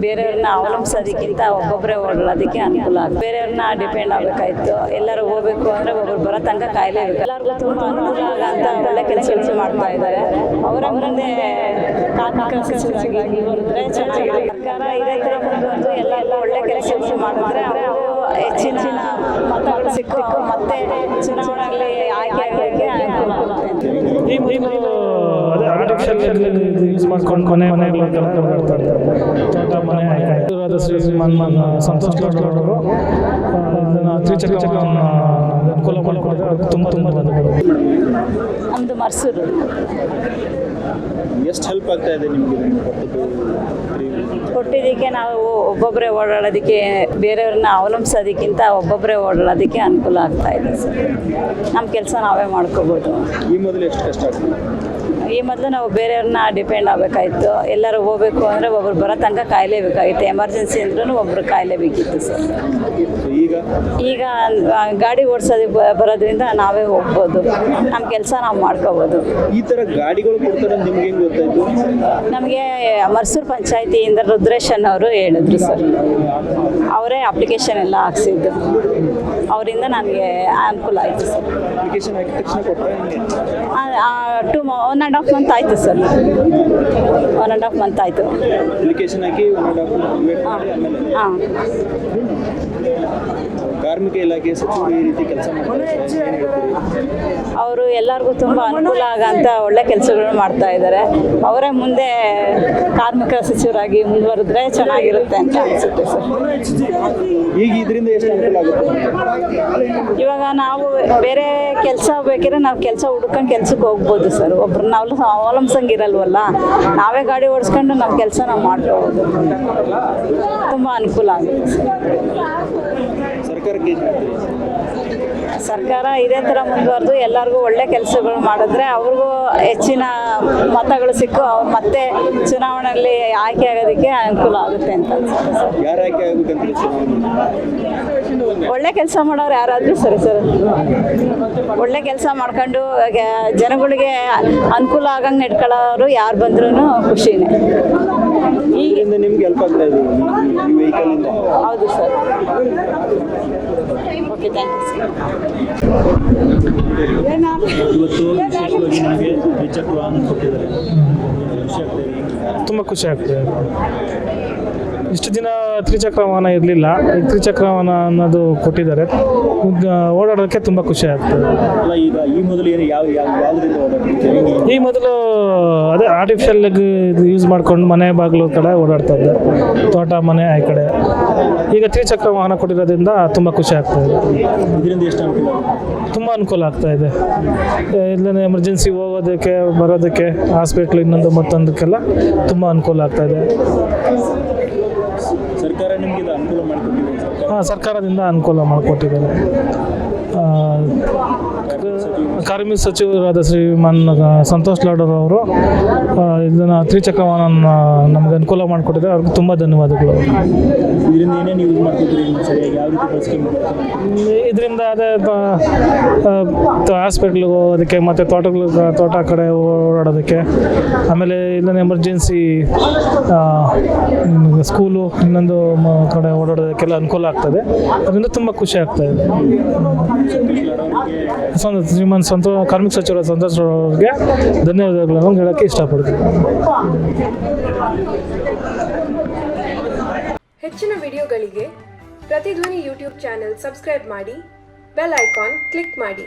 ಬೇರೆಯವ್ರನ್ನ ಅವಲಂಬಿಸೋದಕ್ಕಿಂತ ಒಬ್ಬೊಬ್ಬರೇ ಓಡಾಡೋದಕ್ಕೆ ಅನುಕೂಲ ಆಗುತ್ತೆ. ಬೇರೆಯವ್ರನ್ನ ಡಿಪೆಂಡ್ ಆಗಬೇಕಾಯ್ತು. ಎಲ್ಲರೂ ಹೋಗ್ಬೇಕು ಅಂದರೆ ಒಬ್ಬರು ಬರೋ ತನಕ ಕಾಯಲೇಬೇಕು. ಎಲ್ಲರಿಗೂ ತುಂಬ ಅನುಕೂಲ ಆಗಂತ ಒಳ್ಳೆ ಕೆಲಸಗಳು ಮಾಡ್ತಾ ಇದ್ದಾರೆ. ಅವರ ಮುಂದೆ ಕಾರ್ಮಿಕ ಸಚಿವರಾಗಿ ಬಂದರೆ ಚೆನ್ನಾಗಿದೆ. ಸರ್ಕಾರ ಇದೇ ಥರ ಮುಂದುವರೆದು ಎಲ್ಲ ಒಳ್ಳೆ ಕೆಲಸಗಳು ಮಾಡಿದ್ರೆ ಅವರು ಹೆಚ್ಚಿನ ಮತಗಳು ಸಿಕ್ಕು ಮತ್ತೆ ಚುನಾವಣೆಯಲ್ಲಿ ಆಯ್ಕೆ ಆಗೋಕ್ಕೆ ಅನುಕೂಲ ಆಗುತ್ತೆ. ಯೂಸ್ ಮಾಡ್ಕೊಂಡು ಮನೆಗಳು ತೋಟ ಮನೆ ಆಯ್ಕೆ ಶ್ರೀಮಾನ್ ಸಂತೋಷ್ ಲಾಡವರು ತ್ರಿಚಕ್ರವನ್ನು ಅನುಕೂಲ ಮಾಡಿಕೊಡಿದ್ರೆ ಅವ್ರಿಗೆ ತುಂಬ ನಮ್ಮದು ಮರ್ಸೂರು. ಎಷ್ಟು ಹೆಲ್ಪ್ ಆಗ್ತಾ ಇದೆ ನಿಮಗೆ ಕೊಟ್ಟಿದ್ದಕ್ಕೆ? ನಾವು ಒಬ್ಬೊಬ್ಬರೇ ಓಡಾಡೋದಕ್ಕೆ, ಬೇರೆಯವ್ರನ್ನ ಅವಲಂಬಿಸೋದಕ್ಕಿಂತ ಒಬ್ಬೊಬ್ಬರೇ ಓಡಾಡೋದಕ್ಕೆ ಅನುಕೂಲ ಆಗ್ತಾ ಇದೆ ಸರ್. ನಮ್ಮ ಕೆಲಸ ನಾವೇ ಮಾಡ್ಕೋಬೋದು. ಈ ಮೊದಲು ಎಷ್ಟು ಕಷ್ಟ ಆಗ್ತದೆ? ಈ ಮೊದಲು ನಾವು ಬೇರೆಯವ್ರನ್ನ ಡಿಪೆಂಡ್ ಆಗಬೇಕಾಯ್ತು. ಎಲ್ಲರೂ ಹೋಗಬೇಕು ಅಂದರೆ ಒಬ್ಬರು ಬರೋ ತನಕ ಕಾಯಲೇಬೇಕಾಗಿತ್ತು. ಎಮರ್ಜೆನ್ಸಿ ಅಂದ್ರೂ ಒಬ್ಬರು ಕಾಯಲೇಬೇಕಿತ್ತು ಸರ್. ಈಗ ಗಾಡಿ ಓಡಿಸೋದಕ್ಕೆ ಬರೋದ್ರಿಂದ ನಾವೇ ಹೋಗ್ಬೋದು. ನಮ್ಮ ಕೆಲಸ ನಾವು ಮಾಡ್ಕೋಬೋದು. ಈ ಥರ ಗಾಡಿಗಳು ಕೊಡ್ತಾರೆ ನಿಮ್ಗೆ ಹೆಂಗೆ ಗೊತ್ತಾಯ್ತು? ನಮಗೆ ಮರ್ಸೂರು ಪಂಚಾಯತಿಯಿಂದ ರುದ್ರೇಶ್ ಅವರು ಹೇಳಿದ್ರು ಸರ್. ಅವರೇ ಅಪ್ಲಿಕೇಶನ್ ಎಲ್ಲ ಹಾಕ್ಸಿದ್ದು. ಅವರಿಂದ ನನಗೆ ಅನುಕೂಲ ಆಯಿತು ಸರ್. ಅಪ್ಲಿಕೇಶನ್ ಹಾಕಿದ ತಕ್ಷಣ ಕೊಟ್ಟರೆ 1.5 month ಆಯಿತು ಸರ್. 1.5 month ಆಯಿತು. ಅಪ್ಲಿಕೇಶನ್ ಹಾಕಿ 1.5 month ವೇಟ್ ಮಾಡಿ ಆಮೇಲೆ ಹಾಂ. ಕಾರ್ಮಿಕ ಇಲಾಖೆ ಸಚಿವರು ಈ ರೀತಿ ಕೆಲಸ ಮಾಡ್ತಾರೆ. ಅವರು ಎಲ್ಲರಿಗೂ ತುಂಬ ಅನುಕೂಲ ಆಗಂತ ಒಳ್ಳೆ ಕೆಲಸಗಳು ಮಾಡ್ತಾ ಇದ್ದಾರೆ. ಅವರೇ ಮುಂದೆ ಕಾರ್ಮಿಕ ಸಚಿವರಾಗಿ ಮುಂದುವರೆದ್ರೆ ಚೆನ್ನಾಗಿರುತ್ತೆ ಅಂತ ಅನಿಸುತ್ತೆ ಸರ್. ಈಗ ಇದರಿಂದ ಎಷ್ಟು ಅನುಕೂಲ ಆಗುತ್ತೆ? ಇವಾಗ ನಾವು ಬೇರೆ ಕೆಲಸ ಬೇಕಿದ್ರೆ ನಾವು ಕೆಲಸ ಹುಡ್ಕೊಂಡು ಕೆಲ್ಸಕ್ಕೆ ಹೋಗ್ಬೋದು ಸರ್. ಒಬ್ರನ್ನ ಅವಲಂಬಿಸಂಗಿರಲ್ವಲ್ಲ, ನಾವೇ ಗಾಡಿ ಓಡಿಸ್ಕೊಂಡು ನಮ್ಮ ಕೆಲಸ ನಾವು ಮಾಡ್ಕೋಬೋದು. ತುಂಬ ಅನುಕೂಲ ಆಗುತ್ತೆ ಸರ್. ಸರ್ಕಾರ ಇದೇ ಥರ ಮುಂದುವರೆದು ಎಲ್ಲರಿಗೂ ಒಳ್ಳೆ ಕೆಲಸಗಳು ಮಾಡಿದ್ರೆ ಅವ್ರಿಗೂ ಹೆಚ್ಚಿನ ಮತಗಳು ಸಿಕ್ಕು ಅವ್ರು ಮತ್ತೆ ಚುನಾವಣೆಯಲ್ಲಿ ಆಯ್ಕೆ ಆಗೋದಕ್ಕೆ ಅನುಕೂಲ ಆಗುತ್ತೆ ಅಂತ ಅನ್ಸುತ್ತೆ ಸರ್. ಒಳ್ಳೆ ಕೆಲಸ ಮಾಡೋರು ಯಾರಾದರೂ ಸರಿ ಸರ್. ಒಳ್ಳೆ ಕೆಲಸ ಮಾಡ್ಕೊಂಡು ಜನಗಳಿಗೆ ಅನುಕೂಲ ಆಗಂಗೆ ನಡ್ಕೊಳ್ಳೋರು ಯಾರು ಬಂದ್ರೂ ಖುಷಿನೇ. ಈಗಿಂದ ನಿಮ್ಗೆ ಹೆಲ್ಪ್ ಆಗ್ತಾ ಇದೆ ಈ ವೆಹಿಕಲಿಂದ? ಹೌದು sir. Okay, thank you sir. ಇವತ್ತು ವಿಶೇಷವಾಗಿ ನಿಮಗೆ ದ್ವಿಚಕ್ರ ವಾಹನ ಕೊಟ್ಟಿದ್ದಾರೆ, ತುಂಬ ಖುಷಿ ಆಗ್ತದೆ. ಇಷ್ಟು ದಿನ ತ್ರಿಚಕ್ರ ವಾಹನ ಇರಲಿಲ್ಲ, ಈಗ ತ್ರಿಚಕ್ರ ವಾಹನ ಅನ್ನೋದು ಕೊಟ್ಟಿದ್ದಾರೆ. ಓಡಾಡೋಕ್ಕೆ ತುಂಬ ಖುಷಿ ಆಗ್ತದೆ. ಈಗ ಈ ಮೊದಲು ಏನು ಯಾವುದರಿಂದ ಓಡಾಡ್ತಿದ್ದೀವಿ? ಈ ಮೊದಲು ಅದೇ ಆರ್ಟಿಫಿಷಿಯಲ್ ಯೂಸ್ ಮಾಡ್ಕೊಂಡು ಮನೆ ಬಾಗಿಲು ಕಡೆ ಓಡಾಡ್ತಾ ಇದ್ದೆ, ತೋಟ ಮನೆ ಆ ಕಡೆ. ಈಗ ತ್ರಿಚಕ್ರ ವಾಹನ ಕೊಟ್ಟಿರೋದ್ರಿಂದ ತುಂಬ ಖುಷಿ ಆಗ್ತಾಯಿದೆ. ಇದರಿಂದ ಎಷ್ಟು ಅನುಕೂಲ? ತುಂಬ ಅನುಕೂಲ ಆಗ್ತಾ ಇದೆ. ಇಲ್ಲ ಎಮರ್ಜೆನ್ಸಿ ಹೋಗೋದಕ್ಕೆ ಬರೋದಕ್ಕೆ, ಹಾಸ್ಪಿಟ್ಲ್ ಇನ್ನೊಂದು ಮತ್ತೊಂದಕ್ಕೆಲ್ಲ ತುಂಬ ಅನುಕೂಲ ಆಗ್ತಾ ಇದೆ. ಸರ್ಕಾರ ನಿಮಗೆ ಅನುಕೂಲ ಮಾಡಿಕೊಟ್ಟಿದೆ? ಹಾಂ, ಸರ್ಕಾರದಿಂದ ಅನುಕೂಲ ಮಾಡಿಕೊಟ್ಟಿದ್ದಾರೆ. ಕಾರ್ಮಿಕ ಸಚಿವರಾದ ಶ್ರೀಮಾನ್ ಸಂತೋಷ್ ಲಾಡವರು ಅವರು ಇದನ್ನು ತ್ರಿಚಕ್ರ ವಾಹನ ನಮಗೆ ಅನುಕೂಲ ಮಾಡಿಕೊಟ್ಟಿದ್ದಾರೆ. ಅವ್ರಿಗೆ ತುಂಬ ಧನ್ಯವಾದಗಳು. ಇದರಿಂದ ಏನೇನು ಯೂಸ್ ಮಾಡ್ತಿದ್ರಿ? ಸರಿಯಾಗಿ ಯಾವ ರೀತಿ ಬಳಸ್ಕೊಂಡು? ಇದರಿಂದ ಅದೇ ಹಾಸ್ಪಿಟ್ಲಿಗೆ ಹೋಗೋದಕ್ಕೆ ಮತ್ತು ತೋಟ ಕಡೆ ಓಡಾಡೋದಕ್ಕೆ, ಆಮೇಲೆ ಇಲ್ಲೇ ಎಮರ್ಜೆನ್ಸಿ ಸ್ಕೂಲು ಇನ್ನೊಂದು ಕಡೆ ಓಡಾಡೋದಕ್ಕೆಲ್ಲ ಅನುಕೂಲ ಆಗ್ತದೆ. ಅದರಿಂದ ತುಂಬ ಖುಷಿ ಆಗ್ತಾ ಇದೆ. ಶ್ರೀಮಾನ್ ಕಾರ್ಮಿಕ ಸಚಿವರ ಸಂತೋಷ್ ಅವರಿಗೆ ಧನ್ಯವಾದಗಳನ್ನು ಹೇಳೋಕ್ಕೆ ಇಷ್ಟಪಡ್ತೀನಿ. ಹೆಚ್ಚಿನ ವಿಡಿಯೋಗಳಿಗೆ ಪ್ರತಿಧ್ವನಿ ಯೂಟ್ಯೂಬ್ ಚಾನೆಲ್ ಸಬ್ಸ್ಕ್ರೈಬ್ ಮಾಡಿ, ಬೆಲ್ ಐಕಾನ್ ಕ್ಲಿಕ್ ಮಾಡಿ.